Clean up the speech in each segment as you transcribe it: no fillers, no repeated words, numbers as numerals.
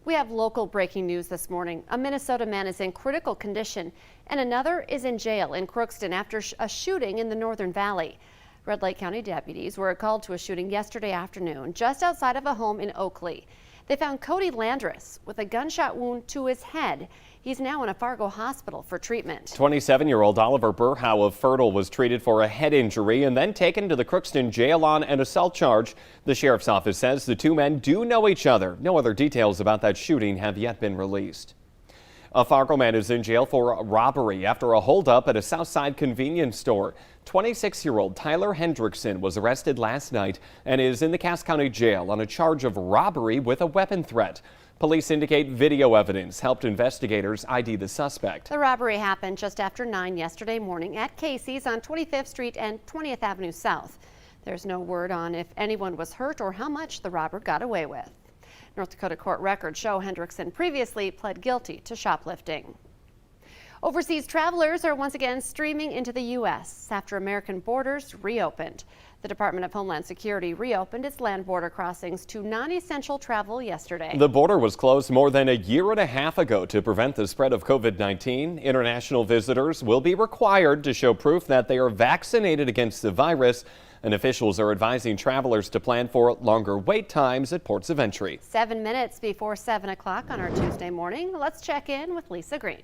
We have local breaking news this morning. A Minnesota man is in critical condition and another is in jail in Crookston after a shooting in the Northern Valley. Red Lake County deputies were called to a shooting yesterday afternoon just outside of a home in Oakley. They found Cody Landris with a gunshot wound to his head. He's now in a Fargo hospital for treatment. 27-year-old Oliver Burhow of Fertile was treated for a head injury and then taken to the Crookston jail on an assault charge. The sheriff's office says the two men do know each other. No other details about that shooting have yet been released. A Fargo man is in jail for robbery after a holdup at a Southside convenience store. 26-year-old Tyler Hendrickson was arrested last night and is in the Cass County Jail on a charge of robbery with a weapon threat. Police indicate video evidence helped investigators ID the suspect. The robbery happened just after 9 yesterday morning at Casey's on 25th Street and 20th Avenue South. There's no word on if anyone was hurt or how much the robber got away with. North Dakota court records show Hendrickson previously pled guilty to shoplifting. Overseas travelers are once again streaming into the U.S. after American borders reopened. The Department of Homeland Security reopened its land border crossings to non-essential travel yesterday. The border was closed more than a year and a half ago to prevent the spread of COVID-19. International visitors will be required to show proof that they are vaccinated against the virus, and officials are advising travelers to plan for longer wait times at ports of entry. 7 minutes before 7 o'clock on our Tuesday morning, let's check in with Lisa Green.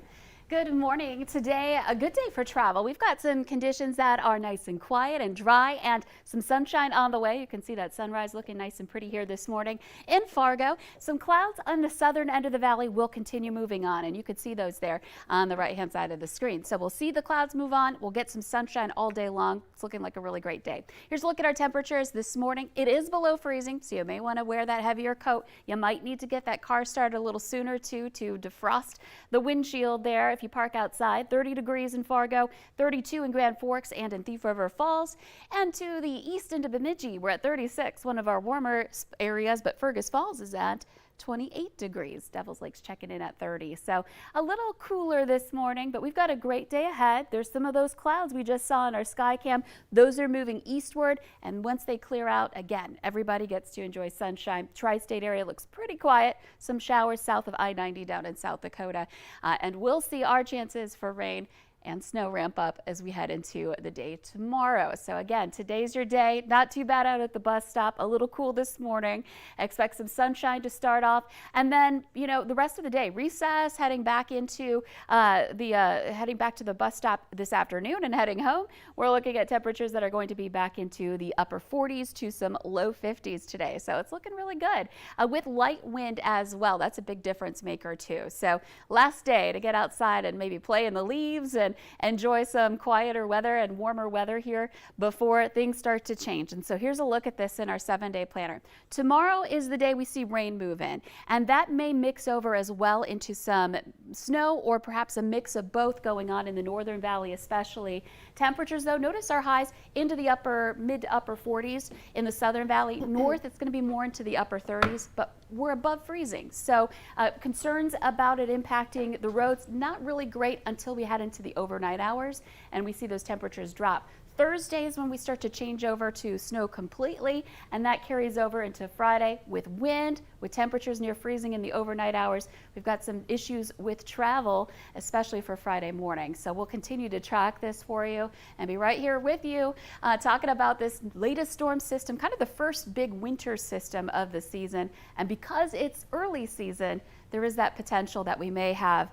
Good morning. Today, a good day for travel. We've got some conditions that are nice and quiet and dry and some sunshine on the way. You can see that sunrise looking nice and pretty here this morning in Fargo. Some clouds on the southern end of the valley will continue moving on, and you can see those there on the right hand side of the screen. So we'll see the clouds move on. We'll get some sunshine all day long. It's looking like a really great day. Here's a look at our temperatures this morning. It is below freezing, so you may want to wear that heavier coat. You might need to get that car started a little sooner too to defrost the windshield there. If you park outside, 30 degrees in Fargo, 32 in Grand Forks and in Thief River Falls, and to the east into Bemidji, we're at 36, one of our warmer areas, but Fergus Falls is at 28 degrees. Devil's Lake's checking in at 30. So a little cooler this morning, but we've got a great day ahead. There's some of those clouds we just saw in our sky cam. Those are moving eastward, and once they clear out, again, everybody gets to enjoy sunshine. Tri-state area looks pretty quiet. Some showers south of I-90 down in South Dakota, and we'll see our chances for rain and snow ramp up as we head into the day tomorrow. So again, today's your day. Not too bad out at the bus stop. A little cool this morning. Expect some sunshine to start off, and then the rest of the day, recess, heading back into heading back to the bus stop this afternoon and heading home. We're looking at temperatures that are going to be back into the upper 40s to some low 50s today. So it's looking really good with light wind as well. That's a big difference maker too. So last day to get outside and maybe play in the leaves and enjoy some quieter weather and warmer weather here before things start to change. And so here's a look at this in our 7-day planner. Tomorrow is the day we see rain move in, and that may mix over as well into some snow or perhaps a mix of both going on in the Northern Valley especially. Temperatures though, notice our highs into the mid to upper 40s in the Southern Valley. North, it's going to be more into the upper 30s, but we're above freezing. So concerns about it impacting the roads, not really great until we head into the overnight hours and we see those temperatures drop. Thursday is when we start to change over to snow completely, and that carries over into Friday with wind, with temperatures near freezing in the overnight hours. We've got some issues with travel, especially for Friday morning. So we'll continue to track this for you and be right here with you talking about this latest storm system, kind of the first big winter system of the season. And because it's early season, there is that potential that we may have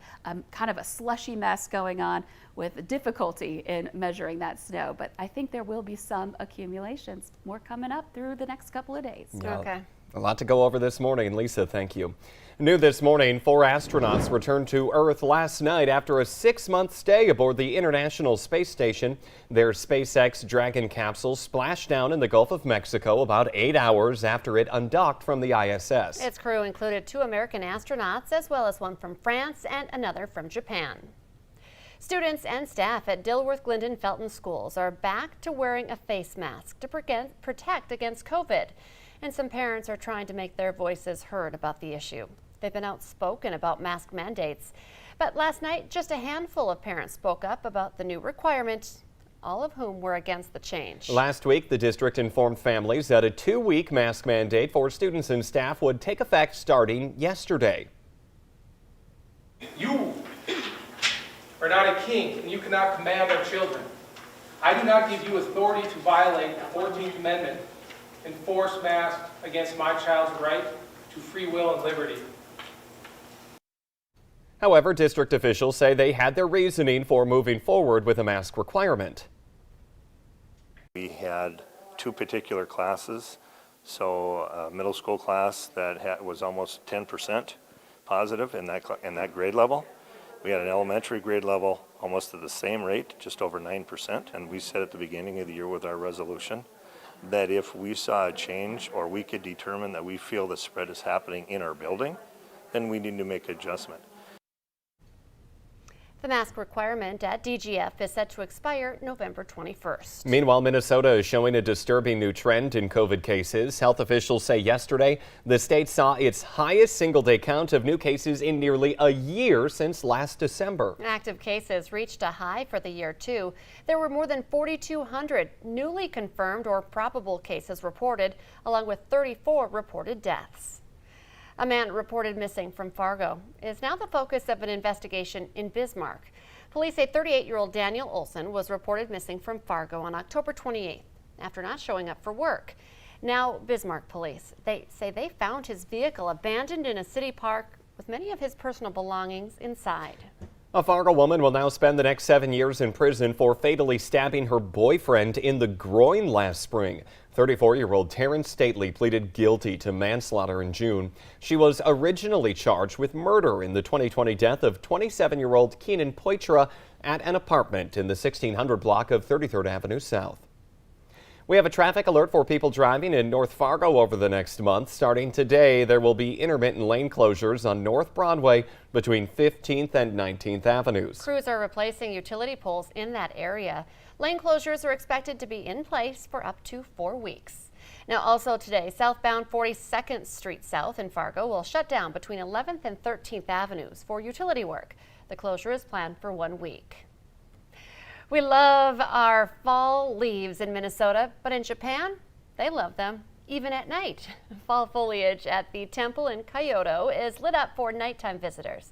kind of a slushy mess going on with difficulty in measuring that snow. But I think there will be some accumulations. More coming up through the next couple of days. Yeah, okay. A lot to go over this morning. Lisa, thank you. New this morning, 4 astronauts returned to Earth last night after a 6-month stay aboard the International Space Station. Their SpaceX Dragon capsule splashed down in the Gulf of Mexico about 8 hours after it undocked from the ISS. Its crew included 2 American astronauts as well as one from France and another from Japan. Students and staff at Dilworth Glendon Felton schools are back to wearing a face mask to protect against COVID. And some parents are trying to make their voices heard about the issue. They've been outspoken about mask mandates. But last night, just a handful of parents spoke up about the new requirement, all of whom were against the change. Last week, the district informed families that a 2-week mask mandate for students and staff would take effect starting yesterday. You are not a king, and you cannot command our children. I do not give you authority to violate the 14th Amendment and force masks against my child's right to free will and liberty. However, district officials say they had their reasoning for moving forward with a mask requirement. We had two particular classes, so a middle school class that was almost 10% positive in that grade level. We had an elementary grade level almost at the same rate, just over 9%, and we said at the beginning of the year with our resolution that if we saw a change or we could determine that we feel the spread is happening in our building, then we need to make adjustment. The mask requirement at DGF is set to expire November 21st. Meanwhile, Minnesota is showing a disturbing new trend in COVID cases. Health officials say yesterday the state saw its highest single-day count of new cases in nearly a year since last December. Active cases reached a high for the year, too. There were more than 4,200 newly confirmed or probable cases reported, along with 34 reported deaths. A man reported missing from Fargo is now the focus of an investigation in Bismarck. Police say 38-year-old Daniel Olson was reported missing from Fargo on October 28th after not showing up for work. Now, Bismarck police, they say they found his vehicle abandoned in a city park with many of his personal belongings inside. A Fargo woman will now spend the next 7 years in prison for fatally stabbing her boyfriend in the groin last spring. 34-year-old Terrence Stately pleaded guilty to manslaughter in June. She was originally charged with murder in the 2020 death of 27-year-old Keenan Poitra at an apartment in the 1600 block of 33rd Avenue South. We have a traffic alert for people driving in North Fargo over the next month. Starting today, there will be intermittent lane closures on North Broadway between 15th and 19th Avenues. Crews are replacing utility poles in that area. Lane closures are expected to be in place for up to 4 weeks. Now, also today, southbound 42nd Street South in Fargo will shut down between 11th and 13th Avenues for utility work. The closure is planned for 1 week. We love our fall leaves in Minnesota, but in Japan, they love them even at night. Fall foliage at the temple in Kyoto is lit up for nighttime visitors.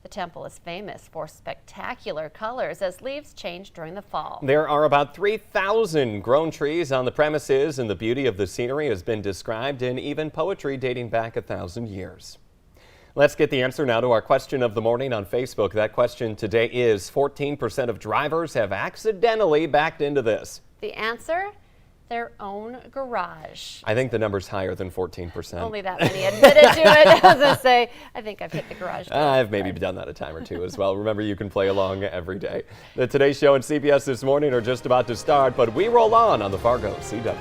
The temple is famous for spectacular colors as leaves change during the fall. There are about 3,000 grown trees on the premises, and the beauty of the scenery has been described in even poetry dating back 1,000 years. Let's get the answer now to our question of the morning on Facebook. That question today is 14% of drivers have accidentally backed into this. The answer? Their own garage. I think the number's higher than 14%. Only that many admitted to it. As I say, I think I've hit the garage door. I've maybe done that a time or two as well. Remember, you can play along every day. The Today Show and CBS This Morning are just about to start, but we roll on the Fargo CW.